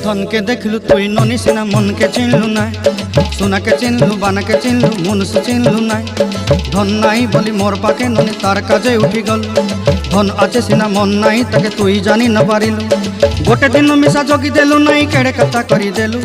ধনকে দেখলু তুই ননি সিনা মনকে চিনলু নাই, সোনাকে চিনলু বানাকে চিনলু মনুষ্য চিনলু নাই। ধন নাই বলি মোর পাকে ননি তার কাজে উঠি গল, ধন আছে সিনা মন নাই তাকে তুই জানি না পারিলু। গোটে দিন মিশা জগি দেলু নাই কেড়ে কথা করি দেলু।